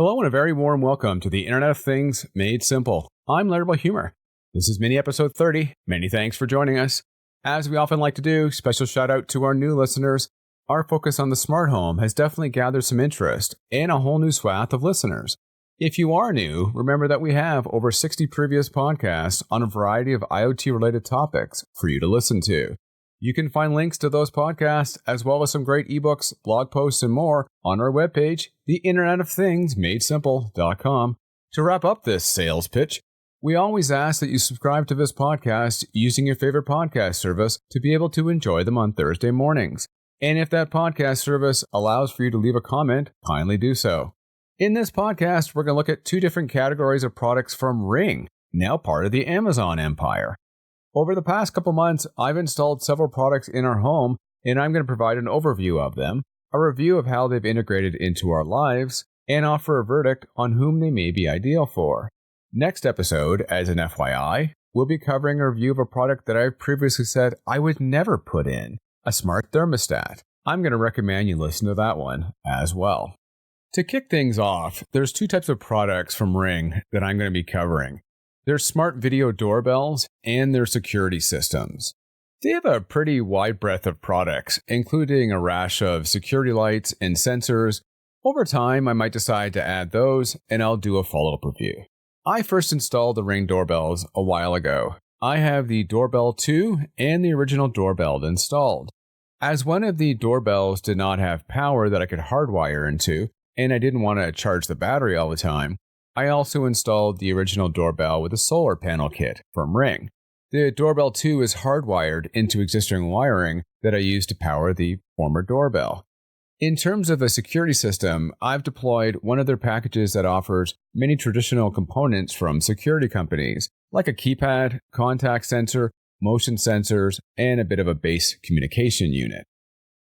Hello and a very warm welcome to the Internet of Things Made Simple. I'm Larry Humor. This is mini episode 30. Many thanks for joining us. As we often like to do, special shout out to our new listeners. Our focus on the smart home has definitely gathered some interest and a whole new swath of listeners. If you are new, remember that we have over 60 previous podcasts on a variety of IoT-related topics for you to listen to. You can find links to those podcasts, as well as some great ebooks, blog posts, and more on our webpage, theinternetofThingsMadeSimple.com. To wrap up this sales pitch, we always ask that you subscribe to this podcast using your favorite podcast service to be able to enjoy them on Thursday mornings. And if that podcast service allows for you to leave a comment, kindly do so. In this podcast, we're going to look at two different categories of products from Ring, now part of the Amazon empire. Over the past couple months, I've installed several products in our home, and I'm going to provide an overview of them, a review of how they've integrated into our lives, and offer a verdict on whom they may be ideal for. Next episode, as an FYI, we'll be covering a review of a product that I've previously said I would never put in, a smart thermostat. I'm going to recommend you listen to that one as well. To kick things off, there's two types of products from Ring that I'm going to be covering. There's smart video doorbells and their security systems. They have a pretty wide breadth of products, including a rash of security lights and sensors. Over time, I might decide to add those, and I'll do a follow-up review. I first installed the Ring doorbells a while ago. I have the Doorbell 2 and the original doorbell installed. As one of the doorbells did not have power that I could hardwire into, and I didn't want to charge the battery all the time, I also installed the original doorbell with a solar panel kit from Ring. The Doorbell 2 is hardwired into existing wiring that I used to power the former doorbell. In terms of a security system, I've deployed one of their packages that offers many traditional components from security companies, like a keypad, contact sensor, motion sensors, and a bit of a base communication unit.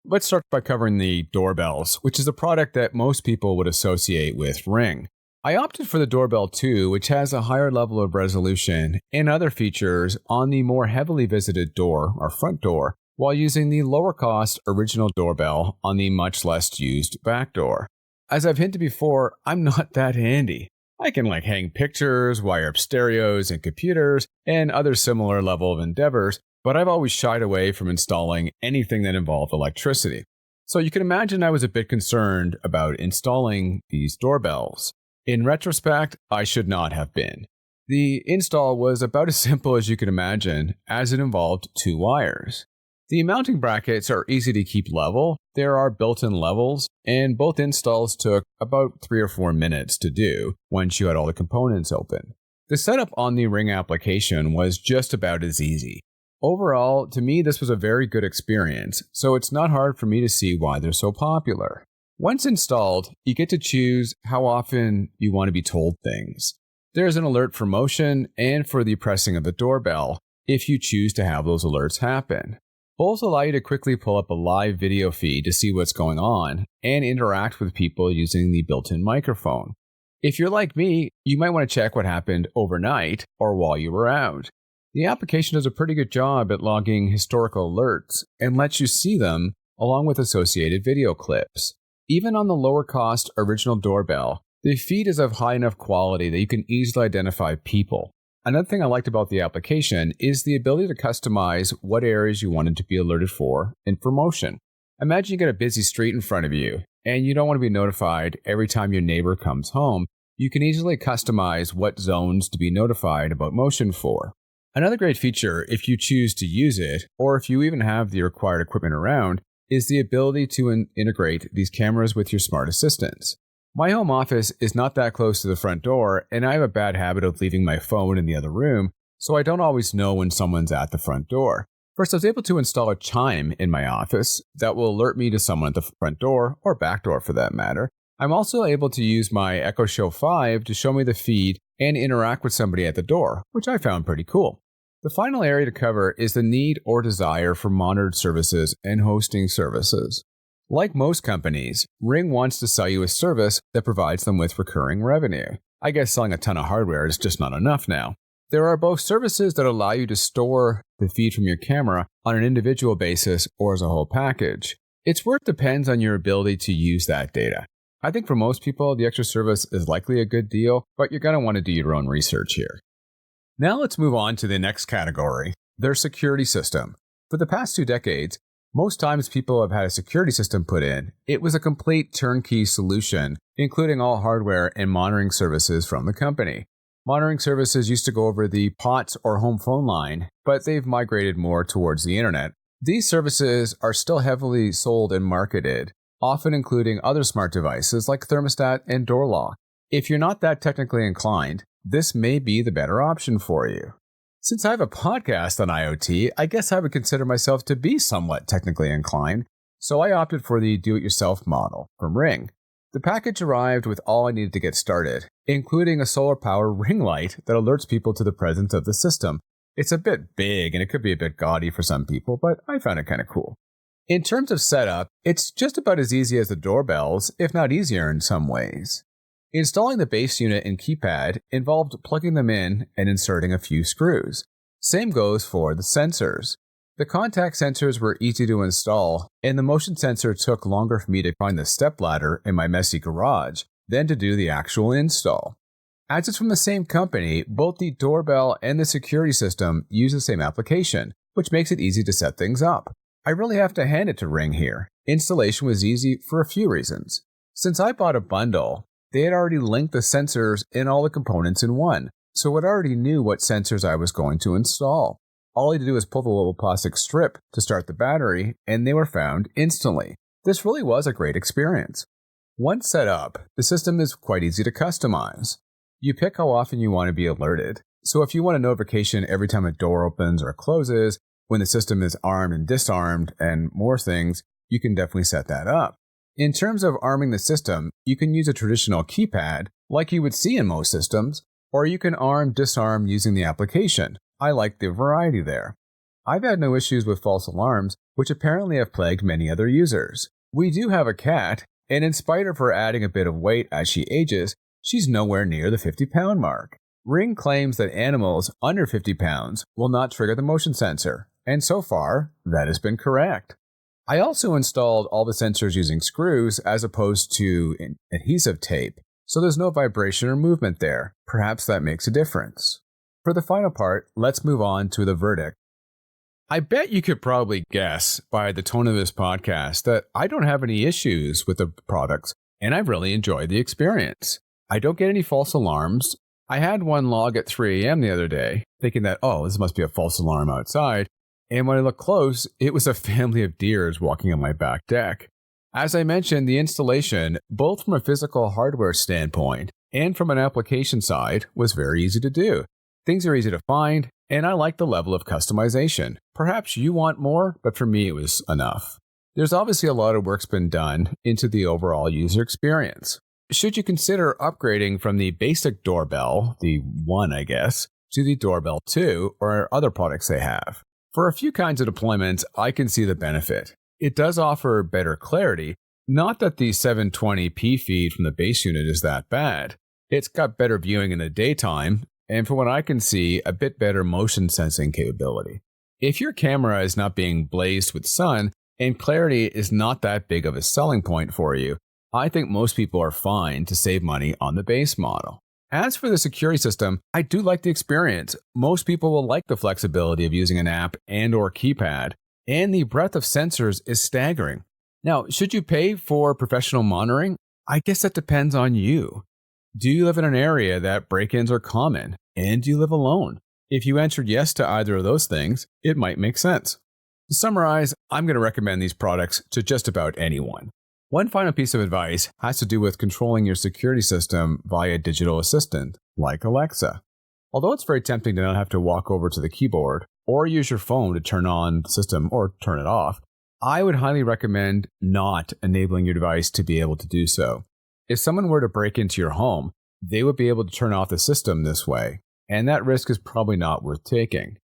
Let's start by covering the doorbells, which is a product that most people would associate with Ring. I opted for the Doorbell 2, which has a higher level of resolution and other features on the more heavily visited door, or front door, while using the lower-cost original doorbell on the much less used back door. As I've hinted before, I'm not that handy. I can hang pictures, wire up stereos and computers, and other similar level of endeavors, but I've always shied away from installing anything that involved electricity. So you can imagine I was a bit concerned about installing these doorbells. In retrospect, I should not have been. The install was about as simple as you can imagine, as it involved two wires. The mounting brackets are easy to keep level, there are built-in levels, and both installs took about 3 or 4 minutes to do once you had all the components open. The setup on the Ring application was just about as easy. Overall, to me this was a very good experience, so it's not hard for me to see why they're so popular. Once installed, you get to choose how often you want to be told things. There's an alert for motion and for the pressing of the doorbell if you choose to have those alerts happen. Both allow you to quickly pull up a live video feed to see what's going on and interact with people using the built-in microphone. If you're like me, you might want to check what happened overnight or while you were out. The application does a pretty good job at logging historical alerts and lets you see them along with associated video clips. Even on the lower-cost original doorbell, the feed is of high enough quality that you can easily identify people. Another thing I liked about the application is the ability to customize what areas you wanted to be alerted for and for motion. Imagine you get a busy street in front of you, and you don't want to be notified every time your neighbor comes home. You can easily customize what zones to be notified about motion for. Another great feature, if you choose to use it, or if you even have the required equipment around, is the ability to integrate these cameras with your smart assistants. My home office is not that close to the front door, and I have a bad habit of leaving my phone in the other room, so I don't always know when someone's at the front door. First, I was able to install a chime in my office that will alert me to someone at the front door, or back door for that matter. I'm also able to use my Echo Show 5 to show me the feed and interact with somebody at the door, which I found pretty cool. The final area to cover is the need or desire for monitored services and hosting services. Like most companies, Ring wants to sell you a service that provides them with recurring revenue. I guess selling a ton of hardware is just not enough now. There are both services that allow you to store the feed from your camera on an individual basis or as a whole package. Its worth depends on your ability to use that data. I think for most people, the extra service is likely a good deal, but you're going to want to do your own research here. Now let's move on to the next category, their security system. For the past 2 decades, most times people have had a security system put in. It was a complete turnkey solution, including all hardware and monitoring services from the company. Monitoring services used to go over the POTS or home phone line, but they've migrated more towards the internet. These services are still heavily sold and marketed, often including other smart devices like thermostat and door lock. If you're not that technically inclined, this may be the better option for you. Since I have a podcast on IoT, I guess I would consider myself to be somewhat technically inclined, so I opted for the do-it-yourself model from Ring. The package arrived with all I needed to get started, including a solar power ring light that alerts people to the presence of the system. It's a bit big and it could be a bit gaudy for some people, but I found it kind of cool. In terms of setup, it's just about as easy as the doorbells, if not easier in some ways. Installing the base unit and keypad involved plugging them in and inserting a few screws. Same goes for the sensors. The contact sensors were easy to install, and the motion sensor took longer for me to find the stepladder in my messy garage than to do the actual install. As it's from the same company, both the doorbell and the security system use the same application, which makes it easy to set things up. I really have to hand it to Ring here. Installation was easy for a few reasons. Since I bought a bundle, they had already linked the sensors and all the components in one, so it already knew what sensors I was going to install. All I had to do was pull the little plastic strip to start the battery, and they were found instantly. This really was a great experience. Once set up, the system is quite easy to customize. You pick how often you want to be alerted. So if you want a notification every time a door opens or closes, when the system is armed and disarmed, and more things, you can definitely set that up. In terms of arming the system, you can use a traditional keypad, like you would see in most systems, or you can disarm using the application. I like the variety there. I've had no issues with false alarms, which apparently have plagued many other users. We do have a cat, and in spite of her adding a bit of weight as she ages, she's nowhere near the 50-pound mark. Ring claims that animals under 50 pounds will not trigger the motion sensor, and so far, that has been correct. I also installed all the sensors using screws as opposed to adhesive tape, so there's no vibration or movement there. Perhaps that makes a difference. For the final part, let's move on to the verdict. I bet you could probably guess by the tone of this podcast that I don't have any issues with the products, and I've really enjoyed the experience. I don't get any false alarms. I had one log at 3 a.m. the other day, thinking that, this must be a false alarm outside. And when I looked close, it was a family of deers walking on my back deck. As I mentioned, the installation, both from a physical hardware standpoint and from an application side, was very easy to do. Things are easy to find, and I like the level of customization. Perhaps you want more, but for me it was enough. There's obviously a lot of work's been done into the overall user experience. Should you consider upgrading from the basic doorbell, the 1 I guess, to the doorbell 2 or other products they have? For a few kinds of deployments, I can see the benefit. It does offer better clarity, not that the 720p feed from the base unit is that bad. It's got better viewing in the daytime, and from what I can see, a bit better motion sensing capability. If your camera is not being blazed with sun, and clarity is not that big of a selling point for you, I think most people are fine to save money on the base model. As for the security system, I do like the experience. Most people will like the flexibility of using an app and/or keypad, and the breadth of sensors is staggering. Now, should you pay for professional monitoring? I guess that depends on you. Do you live in an area that break-ins are common, and do you live alone? If you answered yes to either of those things, it might make sense. To summarize, I'm going to recommend these products to just about anyone. One final piece of advice has to do with controlling your security system via digital assistant, like Alexa. Although it's very tempting to not have to walk over to the keyboard or use your phone to turn on the system or turn it off, I would highly recommend not enabling your device to be able to do so. If someone were to break into your home, they would be able to turn off the system this way, and that risk is probably not worth taking.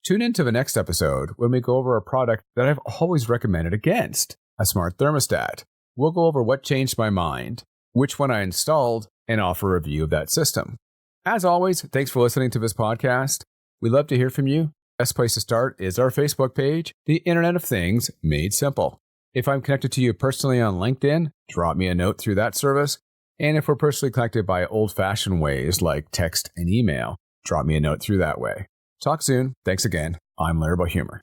Tune into the next episode when we go over a product that I've always recommended against, a smart thermostat. We'll go over what changed my mind, which one I installed, and offer a review of that system. As always, thanks for listening to this podcast. We'd love to hear from you. Best place to start is our Facebook page, The Internet of Things Made Simple. If I'm connected to you personally on LinkedIn, drop me a note through that service. And if we're personally connected by old-fashioned ways like text and email, drop me a note through that way. Talk soon. Thanks again. I'm Larry Bohumor.